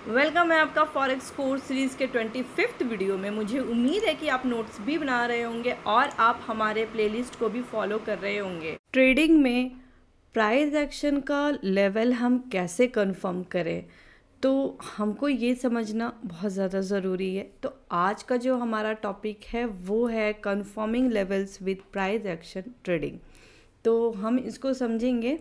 Welcome है आपका forex course series के 25th वीडियो में। मुझे उम्मीद है कि आप नोट्स भी बना रहे होंगे और आप हमारे प्लेलिस्ट को भी फॉलो कर रहे होंगे। ट्रेडिंग में प्राइस एक्शन का लेवल हम कैसे कंफर्म करें, तो हमको ये समझना बहुत ज़्यादा ज़रूरी है। तो आज का जो हमारा टॉपिक है वो है confirming levels with price action trading. तो हम इसको समझेंगे।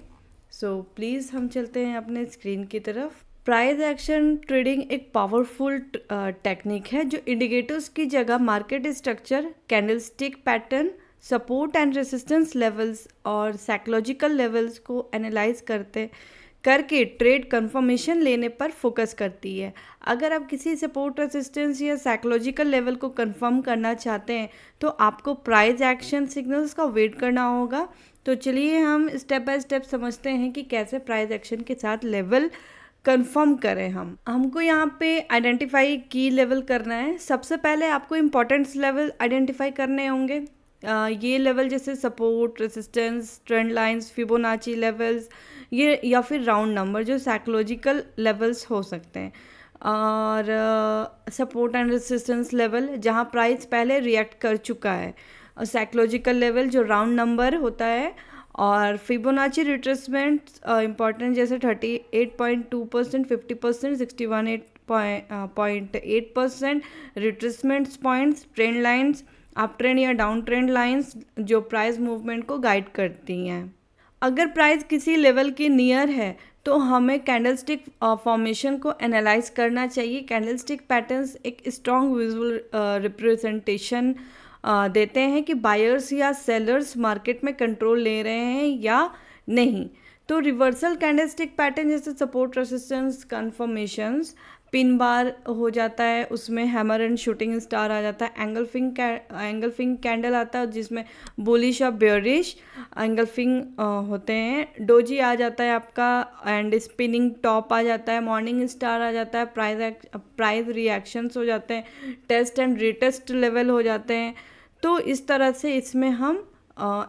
सो प्लीज़ हम चलते हैं अपने स्क्रीन की तरफ। प्राइस एक्शन ट्रेडिंग एक पावरफुल टेक्निक है जो इंडिकेटर्स की जगह market structure, candlestick pattern, support and resistance levels और साइकोलॉजिकल लेवल्स को एनालाइज करके ट्रेड कंफर्मेशन लेने पर फोकस करती है। अगर आप किसी सपोर्ट, रेजिस्टेंस या साइकोलॉजिकल लेवल को कंफर्म करना चाहते हैं तो आपको प्राइस एक्शन सिग्नल्स का वेट करना होगा। तो चलिए हम स्टेप बाय स्टेप समझते हैं कि कैसे प्राइस एक्शन के साथ लेवल कंफर्म करें। हमको यहाँ पे आइडेंटिफाई की लेवल करना है। सबसे पहले आपको इम्पोर्टेंस लेवल आइडेंटिफाई करने होंगे। ये लेवल जैसे support, resistance, trend lines, Fibonacci levels, ये या फिर राउंड नंबर जो साइकोलॉजिकल लेवल्स हो सकते हैं। और सपोर्ट एंड रेजिस्टेंस लेवल जहाँ प्राइस पहले रिएक्ट कर चुका है, और साइकोलॉजिकल लेवल जो राउंड नंबर होता है, और फिबोनाची रिट्रेसमेंट इंपॉर्टेंट जैसे 38.2%, 50%, 61.8% retracements points, trend lines, up trend या डाउन ट्रेंड लाइंस जो प्राइस मूवमेंट को गाइड करती हैं। अगर प्राइस किसी लेवल के नियर है तो हमें कैंडलस्टिक फॉर्मेशन को एनालाइज करना चाहिए। कैंडलस्टिक पैटर्न्स एक स्ट्रॉन्ग विजुअल रिप्रेजेंटेशन देते हैं कि बायर्स या सेलर्स मार्केट में कंट्रोल ले रहे हैं या नहीं। तो रिवर्सल कैंडलस्टिक पैटर्न जैसे support, resistance, conformations, pin bar हो जाता है, उसमें हैमर एंड शूटिंग स्टार आ जाता है, एंगल्फिंग कैंडल आता है जिसमें बुलिश और बेयरिश एंगल्फिंग होते हैं, डोजी आ जाता है आपका, एंड स्पिनिंग टॉप आ जाता है, मॉर्निंग स्टार आ जाता है, प्राइस रिएक्शंस हो जाते हैं, टेस्ट एंड रीटेस्ट लेवल हो जाते हैं। तो इस तरह से इसमें हम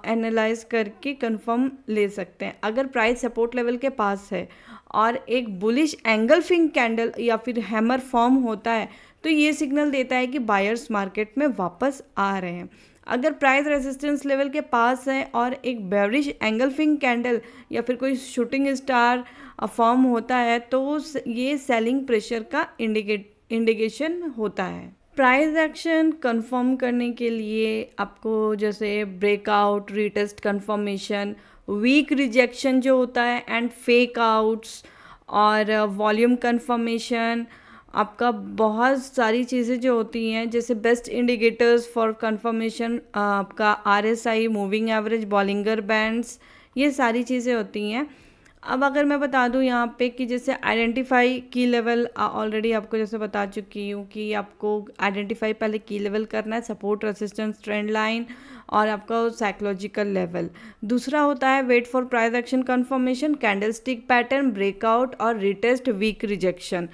एनालाइज करके कंफर्म ले सकते हैं। अगर प्राइस सपोर्ट लेवल के पास है और एक बुलिश एंगल्फिंग कैंडल या फिर हैमर फॉर्म होता है तो ये सिग्नल देता है कि बायर्स मार्केट में वापस आ रहे हैं। अगर प्राइस रेजिस्टेंस लेवल के पास है और एक बेरिश एंगल्फिंग कैंडल या फिर कोई शूटिंग स्टार फॉर्म होता है तो ये सेलिंग प्रेशर का इंडिकेशन होता है। प्राइस एक्शन कंफर्म करने के लिए आपको जैसे breakout, retest confirmation, weak rejection जो होता है एंड फेक आउट्स और वॉल्यूम कंफर्मेशन, आपका बहुत सारी चीज़ें जो होती हैं जैसे बेस्ट इंडिकेटर्स फॉर कंफर्मेशन, आपका RSI, moving average, Bollinger bands, ये सारी चीज़ें होती हैं। अब अगर मैं बता दूं यहाँ पे कि जैसे आइडेंटिफाई की लेवल, ऑलरेडी आपको जैसे बता चुकी हूँ कि आपको आइडेंटिफाई पहले की लेवल करना है, सपोर्ट, रेजिस्टेंस, ट्रेंड लाइन और आपका साइकोलॉजिकल लेवल। दूसरा होता है wait for price action confirmation, candlestick pattern, breakout और रिटेस्ट, वीक रिजेक्शन।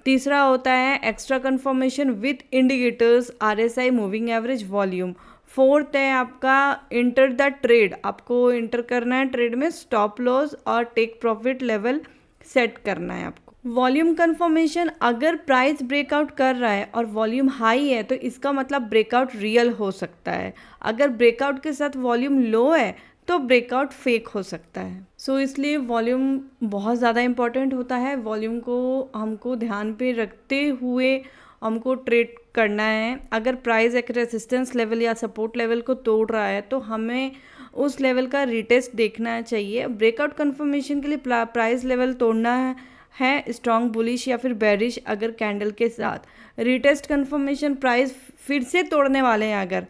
तीसरा होता है extra confirmation with indicators, RSI, moving average, volume. Fourth है आपका इंटर द ट्रेड, आपको इंटर करना है ट्रेड में, स्टॉप लॉस और टेक प्रॉफिट लेवल सेट करना है आपको। वॉल्यूम कंफर्मेशन, अगर प्राइस ब्रेकआउट कर रहा है और वॉल्यूम हाई है तो इसका मतलब ब्रेकआउट रियल हो सकता है। अगर ब्रेकआउट के साथ वॉल्यूम लो है तो ब्रेकआउट फेक हो सकता है। सो इसलिए वॉल्यूम बहुत ज़्यादा इंपॉर्टेंट होता है। वॉल्यूम को हमको ध्यान पे रखते हुए हमको ट्रेड करना है। अगर प्राइस एक रेजिस्टेंस लेवल या सपोर्ट लेवल को तोड़ रहा है तो हमें उस लेवल का रिटेस्ट देखना चाहिए। ब्रेकआउट कंफर्मेशन के लिए प्राइस लेवल तोड़ना है स्ट्रॉन्ग बुलिश या फिर बेरिश अगर कैंडल के साथ। रिटेस्ट कंफर्मेशन, प्राइस फिर से तोड़ने वाले हैं अगर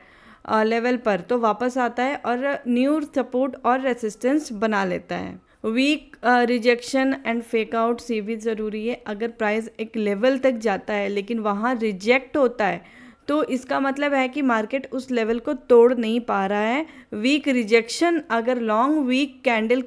लेवल पर तो वापस आता है और न्यू सपोर्ट और रेजिस्टेंस बना लेता है। Weak rejection and fake out से भी ज़रूरी है। अगर प्राइस एक लेवल तक जाता है लेकिन वहाँ रिजेक्ट होता है तो इसका मतलब है कि मार्केट उस लेवल को तोड़ नहीं पा रहा है। वीक रिजेक्शन अगर लॉन्ग वीक कैंडल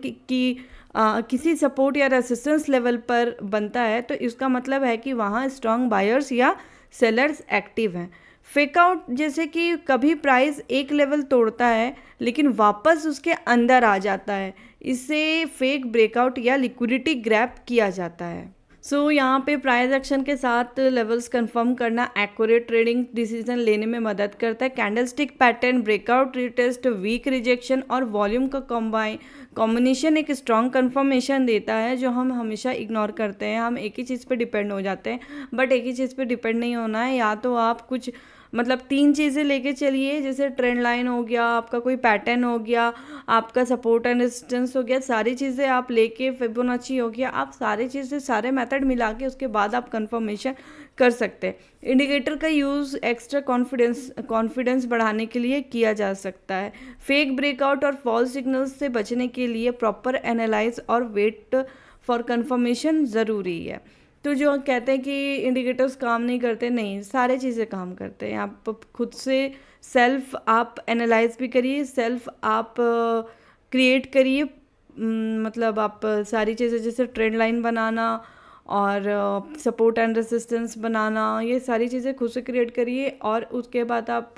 किसी सपोर्ट या रेजिस्टेंस लेवल पर बनता है तो इसका मतलब है कि वहाँ स्ट्रॉन्ग बायर्स या सेलर्स एक्टिव हैं। फेक आउट जैसे कि कभी प्राइस एक लेवल तोड़ता है लेकिन वापस उसके अंदर आ जाता है, इससे फेक ब्रेकआउट या लिक्विडिटी ग्रैब किया जाता है। सो यहाँ पे प्राइस एक्शन के साथ लेवल्स कंफर्म करना एक्यूरेट ट्रेडिंग डिसीजन लेने में मदद करता है। Candlestick pattern, breakout, retest, weak rejection और वॉल्यूम का कॉम्बिनेशन एक स्ट्रॉन्ग कंफर्मेशन देता है जो हम हमेशा इग्नोर करते हैं। हम एक ही चीज़ पे डिपेंड हो जाते हैं, बट एक ही चीज़ पे डिपेंड नहीं होना है। या तो आप कुछ मतलब 3 चीज़ें लेके चलिए, जैसे ट्रेंड लाइन हो गया, आपका कोई पैटर्न हो गया, आपका सपोर्ट एंड रेजिस्टेंस हो गया, सारी चीज़ें आप लेके, फिबोनाची हो गया, आप सारी चीज़ें, सारे मेथड मिला के उसके बाद आप कंफर्मेशन कर सकते हैं। इंडिकेटर का यूज़ एक्स्ट्रा कॉन्फिडेंस बढ़ाने के लिए किया जा सकता है। फेक ब्रेकआउट और फॉल्स सिग्नल्स से बचने के लिए प्रॉपर एनालाइज और वेट फॉर कंफर्मेशन ज़रूरी है। तो जो कहते हैं कि इंडिकेटर्स काम नहीं करते, नहीं, सारे चीज़ें काम करते हैं। आप खुद से सेल्फ आप एनालाइज भी करिए, सेल्फ आप क्रिएट करिए, मतलब आप सारी चीज़ें जैसे ट्रेंड लाइन बनाना और सपोर्ट एंड रेसिस्टेंस बनाना, ये सारी चीज़ें खुद से क्रिएट करिए। और उसके बाद आप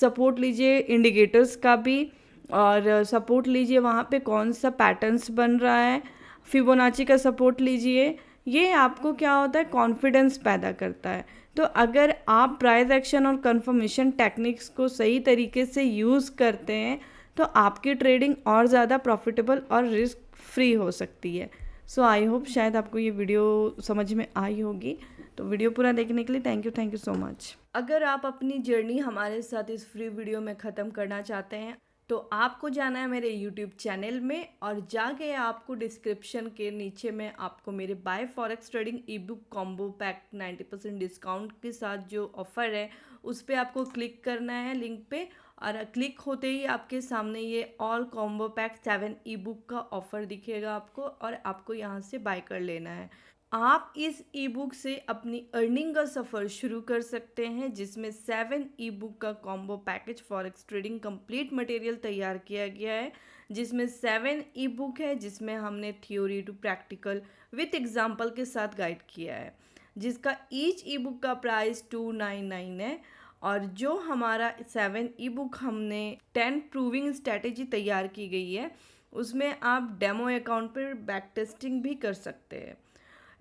सपोर्ट लीजिए इंडिकेटर्स का भी, और सपोर्ट लीजिए वहाँ पे कौन सा पैटर्न्स बन रहा है, फिबोनाची का सपोर्ट लीजिए। ये आपको क्या होता है, कॉन्फिडेंस पैदा करता है। तो अगर आप प्राइस एक्शन और कंफर्मेशन टेक्निक्स को सही तरीके से यूज़ करते हैं तो आपकी ट्रेडिंग और ज़्यादा प्रॉफिटेबल और रिस्क फ्री हो सकती है। सो आई होप शायद आपको ये वीडियो समझ में आई होगी। तो वीडियो पूरा देखने के लिए थैंक यू सो मच। अगर आप अपनी जर्नी हमारे साथ इस फ्री वीडियो में ख़त्म करना चाहते हैं तो आपको जाना है मेरे YouTube चैनल में, और जाके आपको डिस्क्रिप्शन के नीचे में आपको मेरे buy forex trading e book combo pack 90% discount के साथ जो ऑफ़र है उस पर आपको क्लिक करना है लिंक पे, और क्लिक होते ही आपके सामने ये ऑल कॉम्बो पैक 7 ई बुक का ऑफ़र दिखेगा आपको, और आपको यहाँ से बाय कर लेना है। आप इस ई बुक से अपनी अर्निंग का सफ़र शुरू कर सकते हैं, जिसमें 7 ई बुक का combo package forex trading complete material तैयार किया गया है, जिसमें 7 ई बुक है, जिसमें हमने theory to practical with example के साथ गाइड किया है, जिसका ईच ई बुक का प्राइस 299 है। और जो हमारा 7 ई बुक हमने 10 प्रूविंग स्ट्रैटेजी तैयार की गई है, उसमें आप डेमो अकाउंट पर बैक टेस्टिंग भी कर सकते हैं।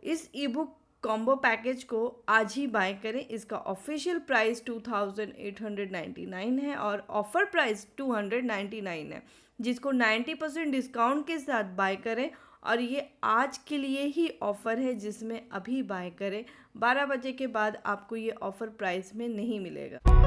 इस ई बुक कॉम्बो पैकेज को आज ही बाय करें। इसका ऑफिशियल प्राइस 2899 है और ऑफ़र प्राइस 299 है, जिसको 90% डिस्काउंट के साथ बाय करें। और ये आज के लिए ही ऑफ़र है, जिसमें अभी बाय करें, 12 बजे के बाद आपको ये ऑफ़र प्राइस में नहीं मिलेगा।